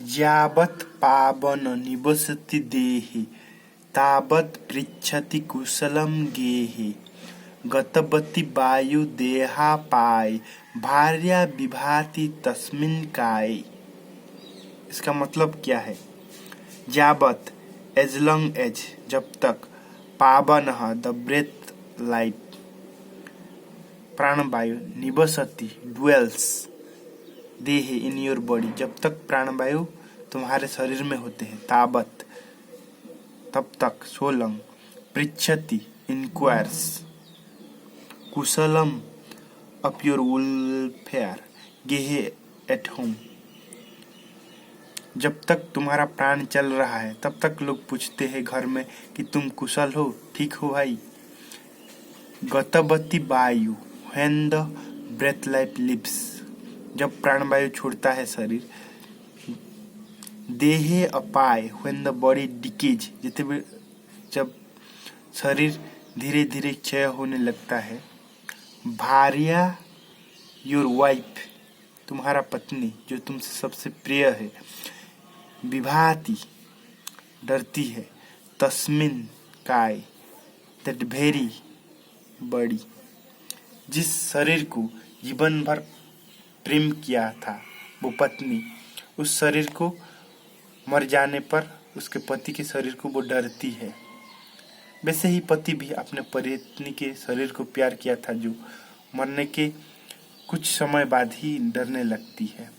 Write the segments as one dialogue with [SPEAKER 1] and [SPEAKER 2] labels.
[SPEAKER 1] यावत् पावन निवसति देहे तावत् पृच्छति कुशलं गेहे। गतवति वायु देहापाय भार्या विभाति तस्मिन् काये। इसका मतलब क्या है? यावत् एज लॉन्ग एज, जब तक, पावन द ब्रेथ लाइफ प्राणवायु, निवसति ड्वेल्स देहे इन योर बॉडी, जब तक प्राणवायु तुम्हारे शरीर में होते हैं, तावत तब तक, सो लॉन्ग, पृच्छति इंक्वायर्स, कुशलम ऑफ योर वेलफेयर, गेहे एट होम, जब तक तुम्हारा प्राण चल रहा है तब तक लोग पूछते हैं घर में कि तुम कुशल हो, ठीक हो भाई। गतवती वायु, when the breath life leaves, जब प्राणवायु छोड़ता है शरीर। देहे अपाय, व्हेन द बॉडी डिकेज, जब शरीर धीरे धीरे क्षय होने लगता है। भार्या, योर वाइफ, तुम्हारा पत्नी जो तुमसे सबसे प्रिय है। विभाति, डरती है। तस्मिन काय, दैट वेरी बॉडी, जिस शरीर को जीवन भर प्रेम किया था वो पत्नी, उस शरीर को मर जाने पर उसके पति के शरीर को वो डरती है। वैसे ही पति भी अपने पत्नी के शरीर को प्यार किया था जो मरने के कुछ समय बाद ही डरने लगती है।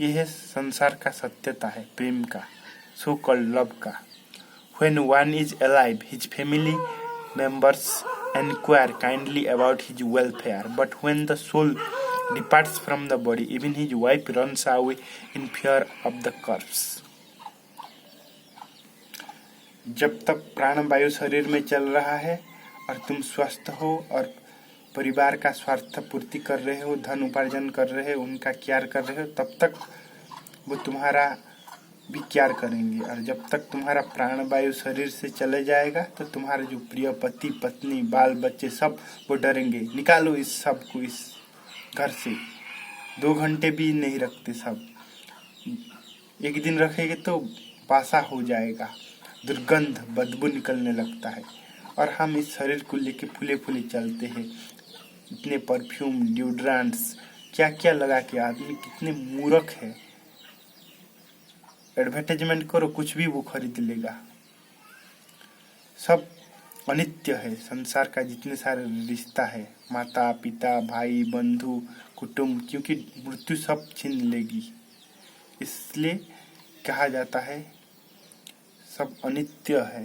[SPEAKER 1] यह संसार का सत्यता है, प्रेम का, सो कॉल्ड लव का। When one is alive, his family members inquire kindly about his welfare, but when the soul departs from the body, even his wife runs away in fear of the corpse. जब तक प्राणवायु शरीर में चल रहा है और तुम स्वस्थ हो और परिवार का स्वार्थ पूर्ति कर रहे हो, धन उपार्जन कर रहे हो, उनका केयर कर रहे हो, तब तक वो तुम्हारा भी केयर करेंगे। और जब तक तुम्हारा प्राणवायु शरीर से चले जाएगा तो तुम्हारे जो प्रिय पति, पत्नी, बाल बच्चे सब वो डरेंगे, निकालो इस सब को इस घर से। 2 घंटे भी नहीं रखते सब, एक दिन रखेंगे तो बासा हो जाएगा, दुर्गंध, बदबू निकलने लगता है। और हम इस शरीर को लेके फूले फूले चलते हैं। इतने परफ्यूम, डिओड्रेंट्स, क्या क्या लगा के आदमी कितने मूर्ख है। एडवर्टाइजमेंट करो, कुछ भी वो खरीद लेगा। सब अनित्य है। संसार का जितने सारे रिश्ता है, माता पिता, भाई बंधु, कुटुंब, क्योंकि मृत्यु सब छीन लेगी। इसलिए कहा जाता है सब अनित्य है।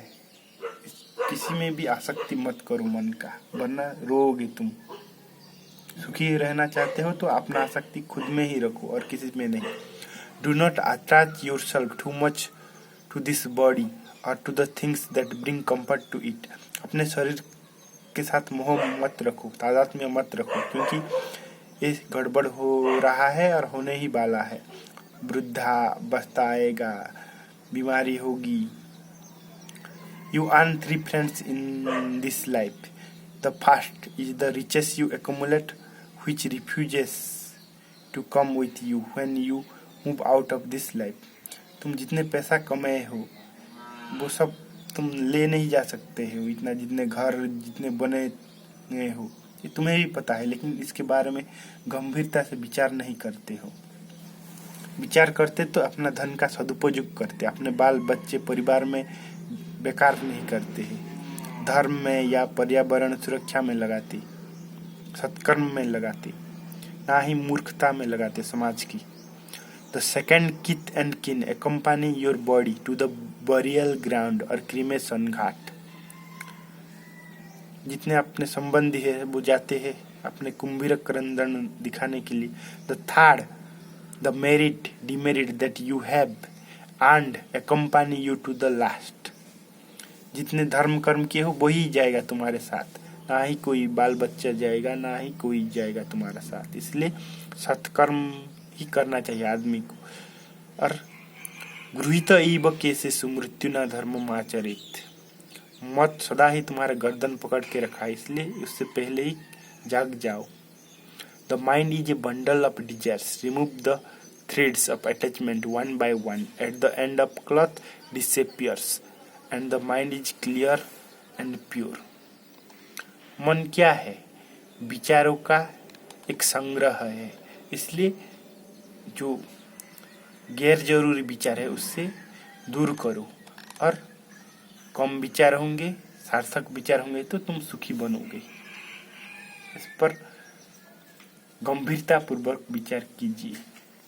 [SPEAKER 1] किसी में भी आसक्ति मत करो मन का, वरना रोओगे तुम। सुखी रहना चाहते हो तो अपना आसक्ति खुद में ही रखो और किसी में नहीं। Do not attach yourself too much to this body और to the things that bring comfort to it. अपने शरीर के साथ मोह मत रखो, तादात्म्य मत रखो, क्योंकि ये गड़बड़ हो रहा है और होने ही वाला है। वृद्धावस्था आएगा, बीमारी होगी। You earn 3 friends in this life. The first is the riches you accumulate, which refuses to come with you when you move out of this life. तुम जितने पैसा कमाए हो वो सब तुम ले नहीं जा सकते हो। इतना जितने घर, जितने बने हो, ये तुम्हें भी पता है, लेकिन इसके बारे में गंभीरता से विचार नहीं करते हो। विचार करते तो अपना धन का सदुपयोग करते, अपने बाल बच्चे, परिवार में बेकार नहीं करते हैं। धर्म में या पर्यावरण सुरक्षा में लगाते, सत्कर्म में लगाते, ना ही मूर्खता में लगाते समाज की। The second, kith and kin accompany your body to the burial ground और क्रीमेशन घाट। जितने अपने संबंधी है वो जाते हैं अपने कुंभीरक क्रंदन दिखाने के लिए। The third, the merit demerit that you have earned accompany you to the last. जितने धर्म कर्म किए हो वही जाएगा तुम्हारे साथ, ना ही कोई बाल बच्चा जाएगा, ना ही कोई जाएगा तुम्हारा साथ। इसलिए सत्कर्म ही करना चाहिए आदमी को। और गृहीत इव केसेषु मृत्युना धर्मम् आचरेत्। मौत सदा ही तुम्हारा गर्दन पकड़ के रखा है, इसलिए उससे पहले ही जाग जाओ। The mind is a bundle of desires, remove the threads of attachment one by one. At the end of cloth disappears and the mind is clear and pure. मन क्या है? विचारों का एक संग्रह है, इसलिए जो गैर जरूरी विचार है उससे दूर करो और कम विचार होंगे, सार्थक विचार होंगे तो तुम सुखी बनोगे। इस पर गंभीरता पूर्वक विचार कीजिए।